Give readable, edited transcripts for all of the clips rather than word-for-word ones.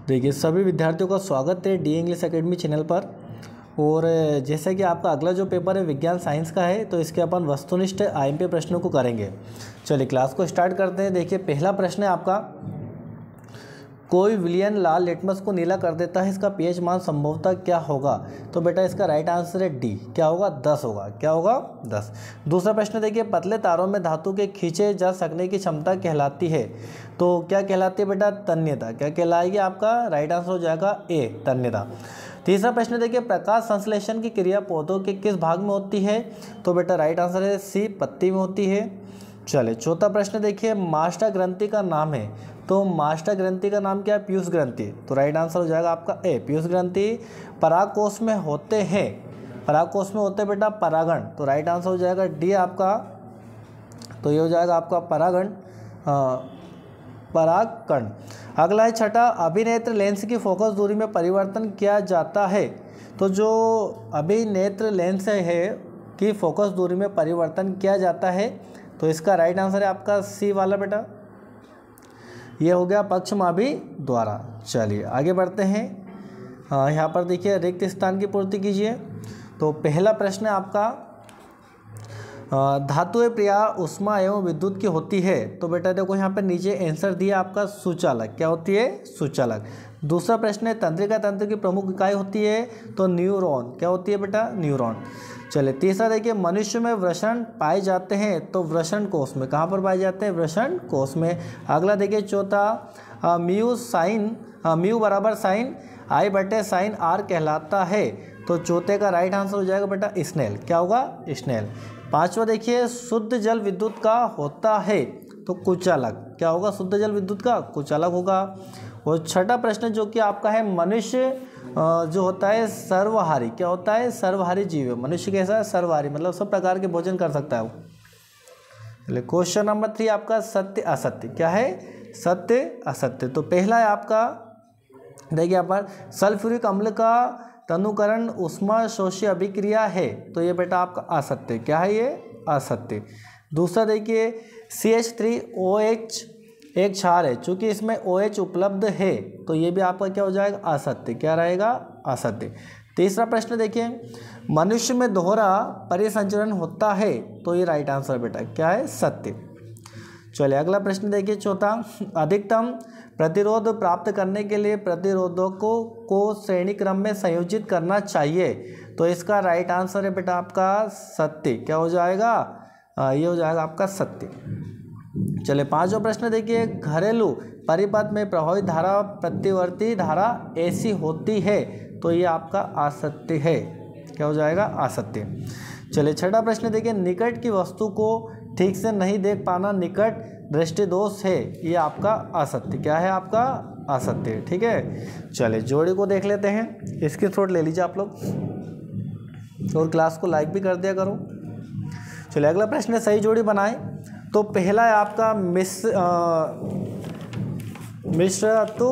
देखिए सभी विद्यार्थियों का स्वागत है डी इंग्लिश एकेडमी चैनल पर। और जैसे कि आपका अगला जो पेपर है विज्ञान साइंस का है, तो इसके अपन वस्तुनिष्ठ आईएमपी प्रश्नों को करेंगे। चलिए क्लास को स्टार्ट करते हैं। देखिए पहला प्रश्न है आपका, कोई विलयन लाल लिटमस को नीला कर देता है, इसका पीएच मान संभवतः क्या होगा? तो बेटा इसका राइट आंसर है डी, क्या होगा? 10 होगा। क्या होगा? 10। दूसरा प्रश्न देखिए, पतले तारों में धातु के खींचे जा सकने की क्षमता कहलाती है, तो क्या कहलाती है बेटा? तन्यता। क्या कहलाएगी? आपका राइट आंसर हो जाएगा ए, तन्यता। तीसरा प्रश्न देखिए, प्रकाश संश्लेषण की क्रिया पौधों के किस भाग में होती है? तो बेटा राइट आंसर है सी, पत्ती में होती है। चलिए चौथा प्रश्न देखिए, मास्टर ग्रंथि का नाम है, तो मास्टर ग्रंथि का नाम क्या है? पीयूष ग्रंथि। तो राइट आंसर हो जाएगा आपका ए, पीयूष ग्रंथि। परागकोश में होते हैं, परागकोश में होते हैं बेटा परागण, तो राइट आंसर हो जाएगा डी आपका। तो ये हो जाएगा आपका परागण, परागकण। अगला है छठा, अभिनेत्र लेंस की फोकस दूरी में परिवर्तन किया जाता है, तो जो अभिनेत्र लेंस है कि फोकस दूरी में परिवर्तन किया जाता है, तो इसका राइट आंसर है आपका सी वाला बेटा। ये हो गया पक्षमापी द्वारा। चलिए आगे बढ़ते हैं। यहाँ पर देखिए रिक्त स्थान की पूर्ति कीजिए। तो पहला प्रश्न है आपका, धातुएं प्रिया उष्मा एवं विद्युत की होती है, तो बेटा देखो यहाँ पर नीचे आंसर दिया आपका सुचालक। क्या होती है? सुचालक। दूसरा प्रश्न है, तंत्रिका तंत्र की प्रमुख इकाई होती है, तो न्यूरॉन। क्या होती है बेटा? न्यूरॉन। चलिए तीसरा देखिए, मनुष्य में वृषण पाए जाते हैं, तो वृषण कोष में। कहाँ पर पाए जाते हैं? वृषण कोष में। अगला देखिए चौथा, म्यू बराबर साइन आई बटे साइन आर कहलाता है, तो चौथे का राइट आंसर हो जाएगा बेटा स्नेल। क्या होगा? स्नेल। पांचवा देखिए, शुद्ध जल विद्युत का होता है, तो कुचालक। क्या होगा? शुद्ध जल विद्युत का कुचालक होगा। और छठा प्रश्न जो कि आपका है, मनुष्य जो होता है सर्वहारी। क्या होता है? सर्वहारी जीव है। मनुष्य कैसा है? सर्वहारी, मतलब सब प्रकार के भोजन कर सकता है वो। चलिए क्वेश्चन नंबर 3 आपका, सत्य असत्य। क्या है? सत्य असत्य। तो पहला है आपका, देखिए यहाँ पर सल्फ्यूरिक अम्ल का तनुकरण उष्मा शोषी अभिक्रिया है, तो ये बेटा आपका असत्य। क्या है ये? असत्य। दूसरा देखिए, CH3OH एक क्षार है, चूंकि इसमें OH उपलब्ध है, तो ये भी आपका क्या हो जाएगा? असत्य। क्या रहेगा? असत्य। तीसरा प्रश्न देखिए, मनुष्य में दोहरा परिसंचरण होता है, तो ये राइट आंसर बेटा क्या है? सत्य। चलिए अगला प्रश्न देखिए चौथा, अधिकतम प्रतिरोध प्राप्त करने के लिए प्रतिरोधकों को श्रेणी क्रम में संयोजित करना चाहिए, तो इसका राइट आंसर है बेटा आपका सत्य। क्या हो जाएगा? ये हो जाएगा आपका सत्य। चलिए पांचवा प्रश्न देखिए, घरेलू परिपथ में प्रवाहित धारा प्रतिवर्ती धारा ऐसी होती है, तो ये आपका असत्य है। क्या हो जाएगा? असत्य। चलिए छठा प्रश्न देखिए, निकट की वस्तु को ठीक से नहीं देख पाना निकट दृष्टि दोष है, ये आपका असत्य। क्या है? आपका असत्य। ठीक है। चलिए जोड़ी को देख लेते हैं, इसकी शॉट ले लीजिए आप लोग, और क्लास को लाइक भी कर दिया करो। चलिए अगला प्रश्न है, सही जोड़ी बनाएं। तो पहला है आपका मिश्र धातु,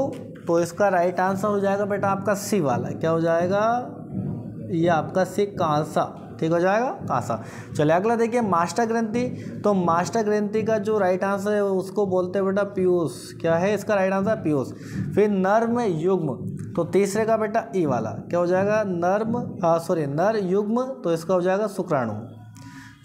तो इसका राइट आंसर हो जाएगा बेटा आपका सी वाला। क्या हो जाएगा? ये आपका सी, कांसा। ठीक हो जाएगा? कांसा। चलिए अगला देखिए, मास्टर ग्रंथि, तो मास्टर ग्रंथि का जो राइट आंसर है उसको बोलते हैं बेटा पीयूष। क्या है इसका राइट आंसर? पीयूष। फिर नर्म युग्म, तो तीसरे का बेटा ई वाला। क्या हो जाएगा? नर युग्म, तो इसका हो जाएगा शुक्राणु।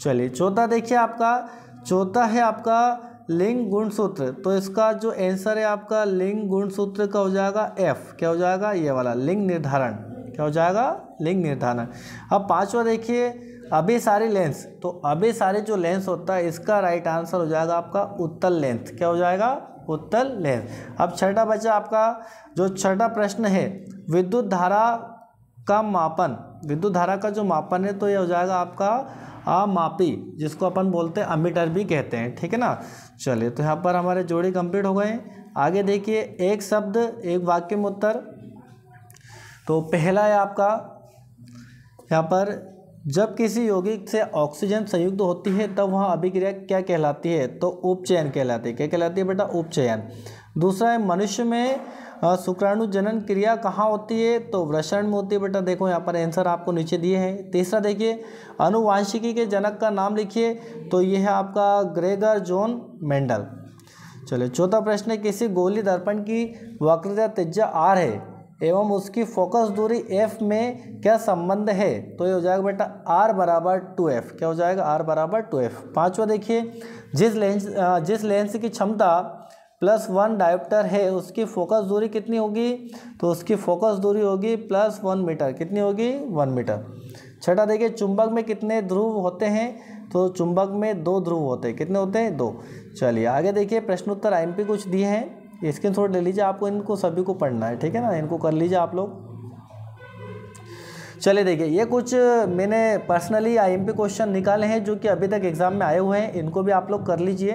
चलिए चौथा देखिए आपका, चौथा है आपका लिंग गुणसूत्र, तो इसका जो आंसर है आपका लिंग गुणसूत्र का हो जाएगा एफ। क्या हो जाएगा? ये वाला लिंग निर्धारण। क्या हो जाएगा? लिंग निर्धारण। अब पांचवा देखिए, अभिसारी लेंस, तो अभिसारी जो लेंस होता है इसका राइट आंसर हो जाएगा आपका उत्तल लेंस। क्या हो जाएगा? उत्तल लेंस। अब छठा बचा आपका, जो छठा प्रश्न है, विद्युत धारा का मापन, विद्युत धारा का जो मापन है, तो ये हो जाएगा आपका अमापी, जिसको अपन बोलते हैं अमीटर भी कहते हैं। ठीक है ना। चलिए तो यहाँ पर हमारे जोड़ी कंप्लीट हो गए हैं। आगे देखिए, एक शब्द एक वाक्य में उत्तर। तो पहला है आपका यहाँ पर, जब किसी यौगिक से ऑक्सीजन संयुक्त होती है तब वह अभिक्रिया क्या कहलाती है? तो उपचयन कहलाती है। क्या कहलाती है बेटा? उपचयन। दूसरा है, मनुष्य में शुक्राणु जनन क्रिया कहाँ होती है? तो वृषण में होती है बेटा। देखो यहाँ पर आंसर आपको नीचे दिए हैं। तीसरा देखिए, अनुवांशिकी के जनक का नाम लिखिए, तो ये है आपका ग्रेगर जॉन मेंडल। चलिए चौथा प्रश्न है, किसी गोली दर्पण की वक्रता त्रिज्या r है एवं उसकी फोकस दूरी f में क्या संबंध है? तो ये हो जाएगा बेटा r बराबर 2f। क्या हो जाएगा? r बराबर 2f। पांचवा देखिए, जिस लेंस की क्षमता +1 डायोप्टर है उसकी फोकस दूरी कितनी होगी? तो उसकी फोकस दूरी होगी +1 मीटर। कितनी होगी? 1 मीटर। छठा देखिए, चुंबक में कितने ध्रुव होते हैं? तो चुंबक में 2 ध्रुव होते हैं। कितने होते हैं? 2। चलिए आगे देखिए, प्रश्नोत्तर आईएमपी कुछ दिए हैं, स्क्रीनशॉट ले लीजिए, आपको इनको सभी को पढ़ना है, ठीक है ना, इनको कर लीजिए आप लोग। चलिए देखिए, ये कुछ मैंने पर्सनली आईएमपी क्वेश्चन निकाले हैं जो कि अभी तक एग्जाम में आए हुए हैं, इनको भी आप लोग कर लीजिए।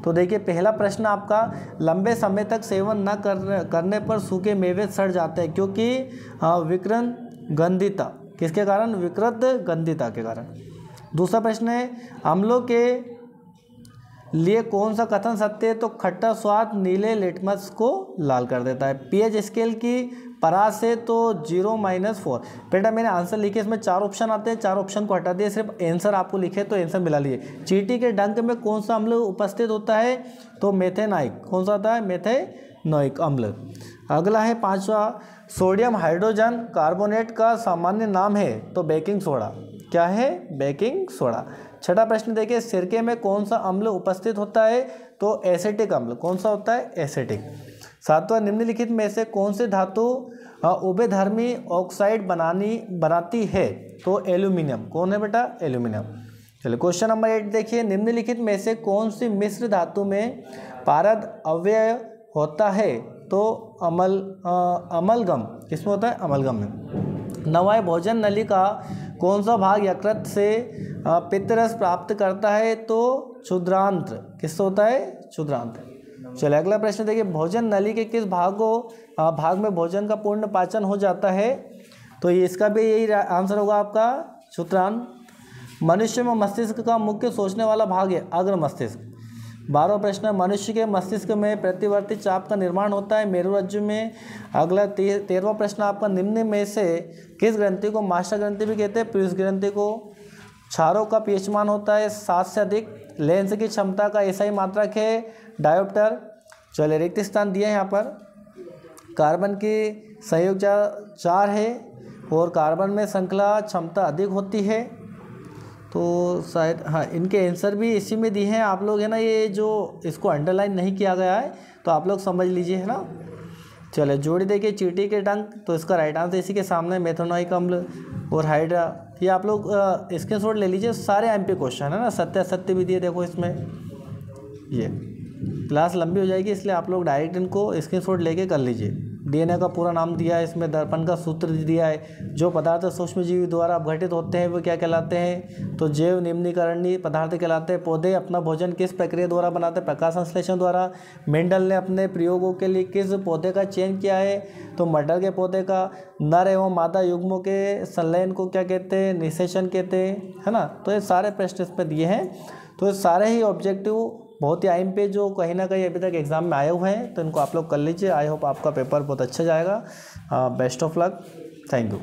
तो देखिए पहला प्रश्न आपका, लंबे समय तक सेवन न करने पर सूखे मेवे सड़ जाते हैं क्योंकि विकृत गंधिता। किसके कारण? विकृत गंधिता के कारण। दूसरा प्रश्न है, अम्लों के लिए कौन सा कथन सत्य है? तो खट्टा स्वाद नीले लिटमस को लाल कर देता है। पीएच स्केल की परास से तो 0-4। बेटा मैंने आंसर लिखे, इसमें 4 ऑप्शन आते हैं, 4 ऑप्शन को हटा दिए, सिर्फ आंसर आपको लिखे तो आंसर मिला लिए। चींटी के डंक में कौन सा अम्ल उपस्थित होता है? तो मेथेनाइक। कौन सा होता है? मेथेनोइक अम्ल। अगला है पांचवा, सोडियम हाइड्रोजन कार्बोनेट का सामान्य नाम है? तो बेकिंग सोडा। क्या है? Baking soda. छठा प्रश्न देखिए, सिरके में कौन सा अम्ल उपस्थित होता है? तो एसिटिक अम्ल। कौन सा होता है? एसिटिक। सातवां, निम्नलिखित में से कौन सी धातु उभयधर्मी ऑक्साइड बनाती है? तो एल्यूमिनियम। कौन है बेटा? एल्यूमिनियम। चलिए क्वेश्चन नंबर 8 देखिए, निम्नलिखित में से कौन सी मिश्र धातु में पारद अव्यय होता है? तो अमलगम। किसमें होता है? अमलगम में। नवाय भोजन नली का कौन सा भाग यकृत से पित्तरस प्राप्त करता है? तो क्षुद्रांत्र। किससे होता है? क्षुद्रांत्र। चलिए अगला प्रश्न देखिए, भोजन नली के किस भाग में भोजन का पूर्ण पाचन हो जाता है? तो इसका भी यही आंसर होगा आपका, क्षुद्रांत्र। मनुष्य में मस्तिष्क का मुख्य सोचने वाला भाग है अग्र मस्तिष्क। 12वां प्रश्न, मनुष्य के मस्तिष्क में प्रतिवर्ती चाप का निर्माण होता है मेरुरज्जु में। अगला 13वां प्रश्न आपका, निम्न में से किस ग्रंथि को मास्टर ग्रंथि भी कहते हैं? पीयूष ग्रंथि को। क्षारों का पीएच मान होता है 7 से अधिक। लेंस की क्षमता का एसआई मात्रक है डायोप्टर। चलिए रिक्त स्थान दिए हैं यहाँ पर। कार्बन की संयोग 4 है और कार्बन में श्रृंखला क्षमता अधिक होती है। तो शायद हाँ, इनके आंसर भी इसी में दिए हैं आप लोग, है ना। ये जो इसको अंडरलाइन नहीं किया गया है तो आप लोग समझ लीजिए, है ना। चलिए जोड़ी देखिए, चींटी के डंक, तो इसका राइट आंसर इसी के सामने मेथेनोइक अम्ल और हाइड्रा। ये आप लोग स्क्रीनशॉट ले लीजिए, सारे एमपी क्वेश्चन है ना, सत्य असत्य भी दिए देखो इसमें। ये क्लास लंबी हो जाएगी इसलिए आप लोग डायरेक्ट इनको स्क्रीनशॉट लेके कर लीजिए। डीएनए का पूरा नाम दिया है इसमें, दर्पण का सूत्र दिया है। जो पदार्थ सूक्ष्मजीवी द्वारा अपघटित होते हैं वो क्या कहलाते हैं? तो जैव निम्नीकरणीय पदार्थ कहलाते हैं। पौधे अपना भोजन किस प्रक्रिया द्वारा बनाते हैं? प्रकाश संश्लेषण द्वारा। मेंडल ने अपने प्रयोगों के लिए किस पौधे का चयन किया है? तो मटर के पौधे का। नर एवं मादा युग्मों के संलयन को क्या कहते हैं? निषेचन कहते हैं, है ना। तो ये सारे प्रश्न इस पर दिए हैं। तो ये सारे ही ऑब्जेक्टिव बहुत ही आइम पे जो कहीं ना कहीं अभी तक एग्जाम में आए हुए हैं, तो इनको आप लोग कर लीजिए। आई होप आपका पेपर बहुत अच्छा जाएगा। Best of luck. Thank you.